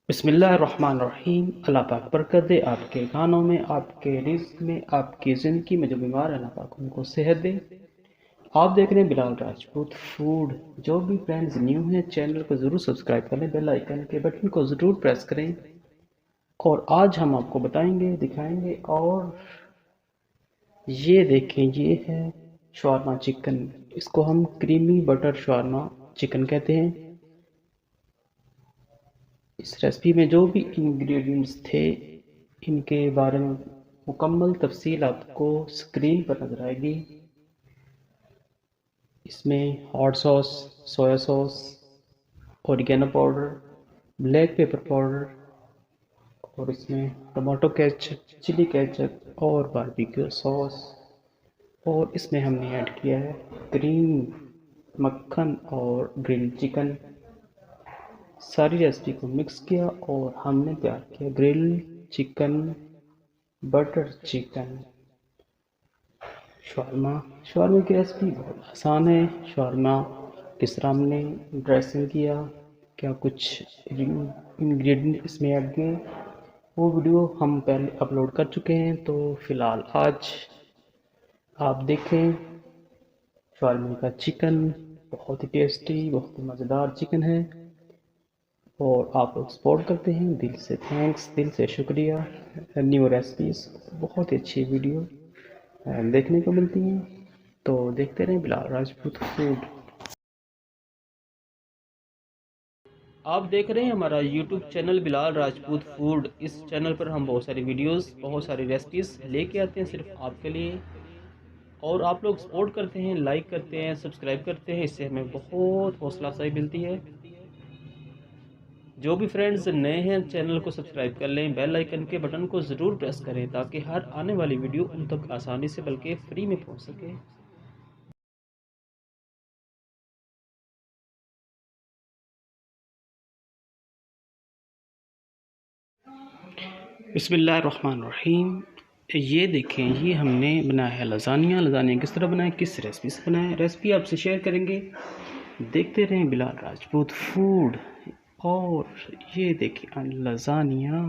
बिस्मिल्लाहिर्रहमानिर्रहीम। अल्लाह पाक बरकत दे आपके खानों में, आपके रिज़्क में, आपकी ज़िंदगी में। जो बीमार है अल्लाह पाक उनको सेहत दे। आप देख रहे हैं बिलाल राजपूत फूड। जो भी फ्रेंड्स न्यू हैं चैनल को ज़रूर सब्सक्राइब कर लें, बेल आइकन के बटन को ज़रूर प्रेस करें। और आज हम आपको बताएंगे, दिखाएंगे। और ये देखें, ये है शवारमा चिकन। इसको हम क्रीमी बटर शवारमा चिकन कहते हैं। इस रेसिपी में जो भी इंग्रेडिएंट्स थे इनके बारे में मुकम्मल तफसील आपको स्क्रीन पर नज़र आएगी। इसमें hot sauce, soya sauce, oregano powder, black pepper powder, और इसमें टमाटो केचप, चिली केचप और बारबेक्यू सॉस। और इसमें हमने ऐड किया है क्रीम, मक्खन और ग्रिल्ड चिकन। सारी रेसिपी को मिक्स किया और हमने तैयार किया grilled chicken, butter chicken shawarma. Shawarma की रेसिपी बहुत आसान है। शवारमा किस तरह हमने ड्रेसिंग किया, क्या कुछ इंग्रेडिएंट इसमें ऐड किए, वो वीडियो हम पहले अपलोड कर चुके हैं। तो फ़िलहाल आज आप देखें शवारमा का चिकन। बहुत ही टेस्टी, बहुत ही मज़ेदार चिकन है। और आप लोग सपोर्ट करते हैं, दिल से थैंक्स, दिल से शुक्रिया। न्यू रेसिपीज़ बहुत ही अच्छी वीडियो देखने को मिलती हैं। तो देखते रहें बिलाल राजपूत फूड। आप देख रहे हैं हमारा YouTube channel Bilal Rajput food. इस चैनल पर हम बहुत सारी वीडियोस, बहुत सारी रेसिपीज़ लेके आते हैं सिर्फ आपके लिए। और आप लोग सपोर्ट करते हैं, लाइक करते हैं, सब्सक्राइब करते हैं, इससे हमें बहुत हौसला अफजाई मिलती है। जो भी फ्रेंड्स नए हैं चैनल को सब्सक्राइब कर लें, बेल आइकन के बटन को ज़रूर प्रेस करें ताकि हर आने वाली वीडियो उन तक आसानी से बल्कि फ्री में पहुंच सके। बिस्मिल्लाहिर्रहमानिर्रहीम। ये देखें, ये हमने बनाया है लजानिया। लजानिया किस तरह बनाए, किस रेसिपी से बनाए, रेसिपी आपसे शेयर करेंगे। देखते रहें बिलाल राजपूत फूड। और ये देखिए लजानिया।